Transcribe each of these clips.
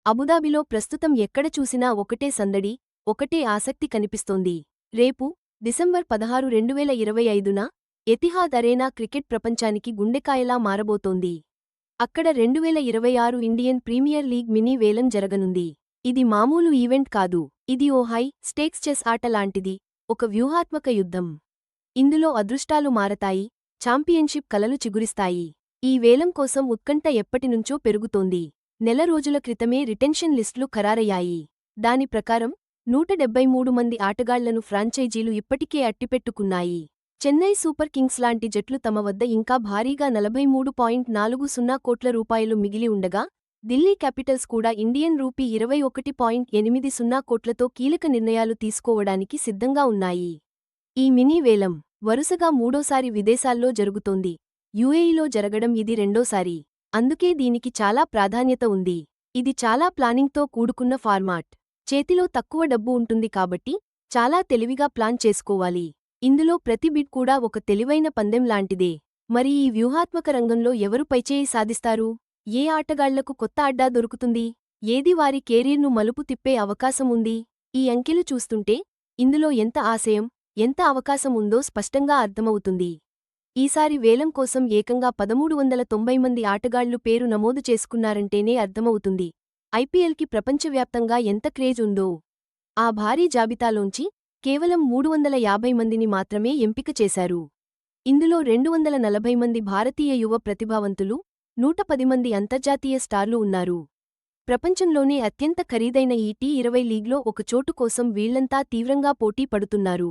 అబుదాబిలో ప్రస్తుతం ఎక్కడ చూసినా ఒకటే సందడి, ఒకటే ఆసక్తి కనిపిస్తోంది. రేపు డిసెంబర్ 16, 2025న ఎతిహాద్ అరేనా క్రికెట్ ప్రపంచానికి గుండెకాయలా మారబోతోంది. అక్కడ 2026 ఇండియన్ ప్రీమియర్ లీగ్ మినీ వేలం జరగనుంది. ఇది మామూలు ఈవెంట్ కాదు. ఇది ఓ హై స్టేక్స్ చెస్ ఆట లాంటిది, ఒక వ్యూహాత్మక యుద్ధం. ఇందులో అదృష్టాలు మారతాయి, ఛాంపియన్షిప్ కలలు చిగురిస్తాయి. ఈ వేలం కోసం ఉత్కంఠ ఎప్పటినుంచో పెరుగుతోంది. నెల రోజుల క్రితమే రిటెన్షన్ లిస్టులు ఖరారయ్యాయి. దాని ప్రకారం 173 మంది ఆటగాళ్లను ఫ్రాంచైజీలు ఇప్పటికే అట్టిపెట్టుకున్నాయి. చెన్నై సూపర్ కింగ్స్ లాంటి జట్లు తమ వద్ద ఇంకా భారీగా 43.40 కోట్ల రూపాయలు మిగిలి ఉండగా, ఢిల్లీ క్యాపిటల్స్ కూడా ఇండియన్ రూపీ 21.80 కోట్లతో కీలక నిర్ణయాలు తీసుకోవడానికి సిద్ధంగా ఉన్నాయి. ఈ మినీ వేలం వరుసగా మూడోసారి విదేశాల్లో జరుగుతోంది. యూఏఈలో జరగడం ఇది రెండోసారి. అందుకే దీనికి చాలా ప్రాధాన్యత ఉంది. ఇది చాలా ప్లానింగ్తో కూడుకున్న ఫార్మాట్. చేతిలో తక్కువ డబ్బు ఉంటుంది కాబట్టి చాలా తెలివిగా ప్లాన్ చేసుకోవాలి. ఇందులో ప్రతి బిడ్ కూడా ఒక తెలివైన పందెం లాంటిదే. మరి ఈ వ్యూహాత్మక రంగంలో ఎవరు పైచేయి సాధిస్తారు? ఏ ఆటగాళ్లకు కొత్త అడ్డా దొరుకుతుంది? ఏది వారి కెరీర్ను మలుపు తిప్పే అవకాశం ఉంది? ఈ అంకెలు చూస్తుంటే ఇందులో ఎంత ఆశయం, ఎంత అవకాశం ఉందో స్పష్టంగా అర్థమవుతుంది. ఈసారి వేలం కోసం ఏకంగా 1390 మంది ఆటగాళ్లు పేరు నమోదు చేసుకున్నారంటేనే అర్థమవుతుంది ఐపీఎల్కి ప్రపంచవ్యాప్తంగా ఎంత క్రేజ్ ఉందో. ఆ భారీ జాబితాలోంచి కేవలం 350 మందిని మాత్రమే ఎంపిక చేశారు. ఇందులో 240 మంది భారతీయ యువ ప్రతిభావంతులు, 110 మంది అంతర్జాతీయ స్టార్లు ఉన్నారు. ప్రపంచంలోనే అత్యంత ఖరీదైన ఈ T20 లీగ్లో ఒక చోటు కోసం వీళ్లంతా తీవ్రంగా పోటీ పడుతున్నారు.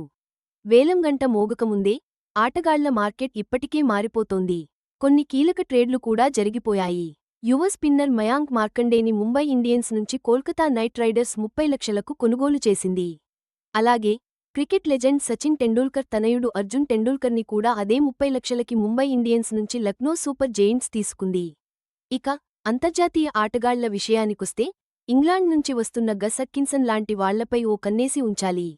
వేలం గంట మోగకముందే ఆటగాళ్ల మార్కెట్ ఇప్పటికే మారిపోతోంది. కొన్ని కీలక ట్రేడ్లు కూడా జరిగిపోయాయి. యువ స్పిన్నర్ మయాంక్ మార్కండేని ముంబై ఇండియన్స్ నుంచి కోల్కతా నైట్ రైడర్స్ 30 లక్షలకు కొనుగోలు చేసింది. అలాగే క్రికెట్ లెజెండ్ సచిన్ టెండూల్కర్ తనయుడు అర్జున్ టెండూల్కర్ని కూడా అదే 30 లక్షలకి ముంబై ఇండియన్స్ నుంచి లక్నో సూపర్ జెయింట్స్ తీసుకుంది. ఇక అంతర్జాతీయ ఆటగాళ్ల విషయానికొస్తే ఇంగ్లాండ్ నుంచి వస్తున్న గస్ అట్కిన్సన్ లాంటి వాళ్లపై ఓ కన్నేసి ఉంచాలి.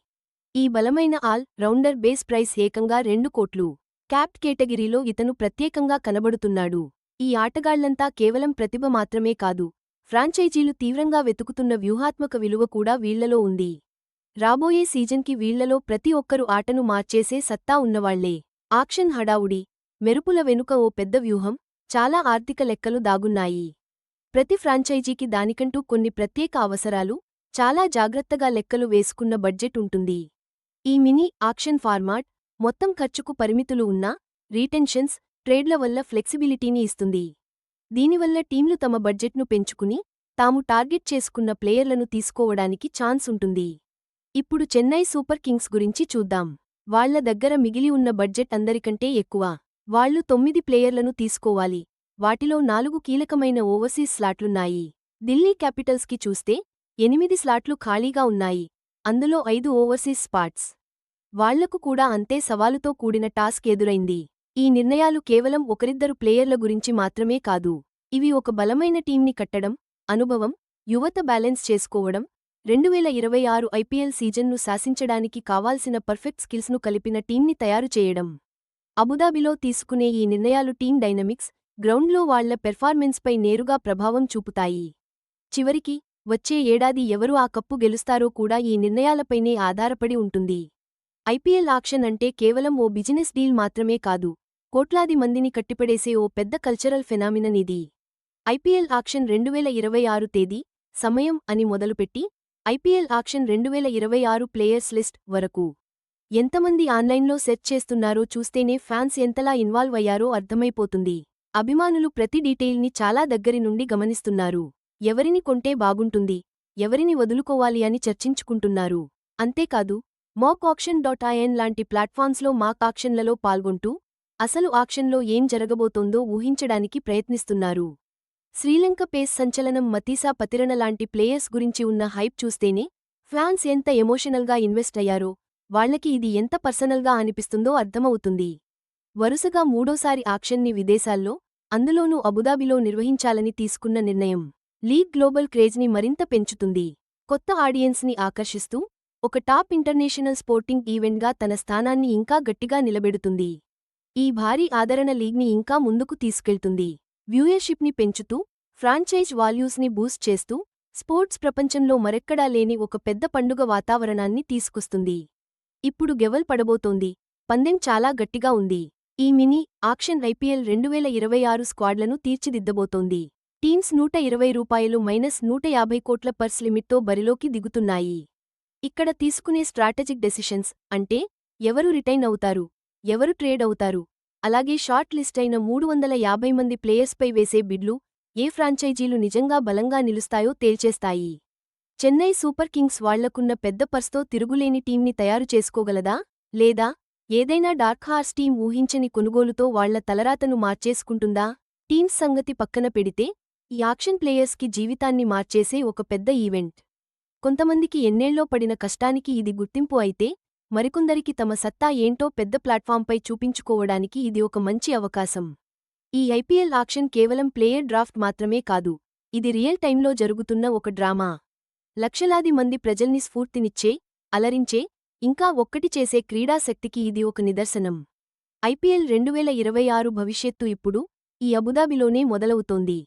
ఈ బలమైన ఆల్ రౌండర్ బేస్ ప్రైస్ ఏకంగా 2 కోట్లు. క్యాప్డ్ కేటగిరీలో ఇతను ప్రత్యేకంగా కనబడుతున్నాడు. ఈ ఆటగాళ్లంతా కేవలం ప్రతిభ మాత్రమే కాదు, ఫ్రాంచైజీలు తీవ్రంగా వెతుకుతున్న వ్యూహాత్మక విలువ కూడా వీళ్లలో ఉంది. రాబోయే సీజన్కి వీళ్లలో ప్రతి ఒక్కరు ఆటను మార్చేసే సత్తా ఉన్నవాళ్లే. ఆక్షన్ హడావుడి, మెరుపుల వెనుక ఓ పెద్ద వ్యూహం, చాలా ఆర్థిక లెక్కలు దాగున్నాయి. ప్రతి ఫ్రాంచైజీకి దానికంటూ కొన్ని ప్రత్యేక అవసరాలు, చాలా జాగ్రత్తగా లెక్కలు వేసుకున్న బడ్జెట్ ఉంటుంది. ఈ మినీ ఆక్షన్ ఫార్మాట్ మొత్తం ఖర్చుకు పరిమితులు ఉన్నా రీటెన్షన్స్, ట్రేడ్ల వల్ల ఫ్లెక్సిబిలిటీని ఇస్తుంది. దీనివల్ల టీంలు తమ బడ్జెట్ను పెంచుకుని తాము టార్గెట్ చేసుకున్న ప్లేయర్లను తీసుకోవడానికి ఛాన్స్ ఉంటుంది. ఇప్పుడు చెన్నై సూపర్ కింగ్స్ గురించి చూద్దాం. వాళ్ల దగ్గర మిగిలి ఉన్న బడ్జెట్ అందరికంటే ఎక్కువ. వాళ్లు 9 ప్లేయర్లను తీసుకోవాలి. వాటిలో 4 కీలకమైన ఓవర్సీస్ స్లాట్లున్నాయి. ఢిల్లీ క్యాపిటల్స్కి చూస్తే 8 స్లాట్లు ఖాళీగా ఉన్నాయి. అందులో 5 ఓవర్సీస్ స్పాట్స్. వాళ్లకు కూడా అంతే సవాలుతో కూడిన టాస్క్ ఎదురైంది. ఈ నిర్ణయాలు కేవలం ఒకరిద్దరు ప్లేయర్ల గురించి మాత్రమే కాదు. ఇవి ఒక బలమైన టీంని కట్టడం, అనుభవం, యువత బ్యాలెన్స్ చేసుకోవడం, 2026 ఐపీఎల్ సీజన్ను శాసించడానికి కావాల్సిన పర్ఫెక్ట్ స్కిల్స్ను కలిపిన టీంని తయారు చేయడం. అబుదాబిలో తీసుకునే ఈ నిర్ణయాలు టీం డైనమిక్స్, గ్రౌండ్లో వాళ్ల పెర్ఫార్మెన్స్పై నేరుగా ప్రభావం చూపుతాయి. చివరికి వచ్చే ఏడాది ఎవరు ఆ కప్పు గెలుస్తారో కూడా ఈ నిర్ణయాలపైనే ఆధారపడి ఉంటుంది. ఐపీఎల్ ఆక్షన్ అంటే కేవలం ఓ బిజినెస్ డీల్ మాత్రమే కాదు, కోట్లాది మందిని కట్టిపడేసే ఓ పెద్ద కల్చరల్ ఫెనామినన్ ఇది. ఐపీఎల్ ఆక్షన్ 2026 తేదీ, సమయం అని మొదలుపెట్టి ఐపీఎల్ ఆక్షన్ 2026 ప్లేయర్స్ లిస్ట్ వరకు ఎంతమంది ఆన్లైన్లో సెర్చ్ చేస్తున్నారో చూస్తేనే ఫ్యాన్స్ ఎంతలా ఇన్వాల్వ్ అయ్యారో అర్థమైపోతుంది. అభిమానులు ప్రతి డీటెయిల్ని చాలా దగ్గరి నుండి గమనిస్తున్నారు. ఎవరిని కొంటే బాగుంటుంది, ఎవరిని వదులుకోవాలి అని చర్చించుకుంటున్నారు. అంతేకాదు mockauction.in లాంటి ప్లాట్ఫామ్స్లో మాక్ ఆక్షన్లలో పాల్గొంటూ అసలు ఆక్షన్లో ఏం జరగబోతోందో ఊహించడానికి ప్రయత్నిస్తున్నారు. శ్రీలంక పేస్ సంచలనం మతీసా పతిరణ లాంటి ప్లేయర్స్ గురించి ఉన్న హైప్ చూస్తేనే ఫ్యాన్స్ ఎంత ఎమోషనల్గా ఇన్వెస్ట్ అయ్యారో, వాళ్లకి ఇది ఎంత పర్సనల్గా అనిపిస్తుందో అర్థమవుతుంది. వరుసగా మూడోసారి ఆక్షన్ని విదేశాల్లో, అందులోనూ అబుదాబిలో నిర్వహించాలని తీసుకున్న నిర్ణయం లీగ్ గ్లోబల్ క్రేజ్ని మరింత పెంచుతుంది. కొత్త ఆడియన్స్ని ఆకర్షిస్తూ ఒక టాప్ ఇంటర్నేషనల్ స్పోర్టింగ్ ఈవెంట్గా తన స్థానాన్ని ఇంకా గట్టిగా నిలబెడుతుంది. ఈ భారీ ఆదరణ లీగ్ని ఇంకా ముందుకు తీసుకెళ్తుంది. వ్యూయర్షిప్ని పెంచుతూ, ఫ్రాంచైజ్ వాల్యూస్ని బూస్ట్ చేస్తూ, స్పోర్ట్స్ ప్రపంచంలో మరెక్కడా లేని ఒక పెద్ద పండుగ వాతావరణాన్ని తీసుకొస్తుంది. ఇప్పుడు గెవల్ పడబోతోంది. పందెం చాలా గట్టిగా ఉంది. ఈ మినీ ఆక్షన్ ఐపీఎల్ 2026 స్క్వాడ్లను తీర్చిదిద్దబోతోంది. టీమ్స్ రూ. 120 మైనస్ 150 కోట్ల పర్స్ లిమిట్తో బరిలోకి దిగుతున్నాయి. ఇక్కడ తీసుకునే స్ట్రాటజిక్ డెసిషన్స్ అంటే ఎవరు రిటైన్ అవుతారు, ఎవరు ట్రేడ్ అవుతారు, అలాగే షార్ట్ లిస్ట్ అయిన 350 మంది ప్లేయర్స్పై వేసే బిడ్లు ఏ ఫ్రాంచైజీలు నిజంగా బలంగా నిలుస్తాయో తేల్చేస్తాయి. చెన్నై సూపర్ కింగ్స్ వాళ్లకున్న పెద్ద పర్స్తో తిరుగులేని టీంని తయారు చేసుకోగలదా, లేదా ఏదైనా డార్క్ హార్స్ టీం ఊహించని కొనుగోలుతో వాళ్ల తలరాతను మార్చేసుకుంటుందా? టీమ్స్ సంగతి పక్కన పెడితే ఈ ఆక్షన్ ప్లేయర్స్కి జీవితాన్ని మార్చేసే ఒక పెద్ద ఈవెంట్. కొంతమందికి ఎన్నేళ్లో పడిన కష్టానికి ఇది గుర్తింపు అయితే, మరికొందరికి తమ సత్తా ఏంటో పెద్ద ప్లాట్ఫాంపై చూపించుకోవడానికి ఇది ఒక మంచి అవకాశం. ఈ ఐపీఎల్ ఆక్షన్ కేవలం ప్లేయర్ డ్రాఫ్ట్ మాత్రమే కాదు, ఇది రియల్ టైంలో జరుగుతున్న ఒక డ్రామా. లక్షలాది మంది ప్రజల్ని స్ఫూర్తినిచ్చే, అలరించే, ఇంకా ఒక్కటి చేసే క్రీడాశక్తికి ఇది ఒక నిదర్శనం. ఐపీఎల్ 2026 భవిష్యత్తు ఇప్పుడు ఈ అబుదాబిలోనే మొదలవుతోంది.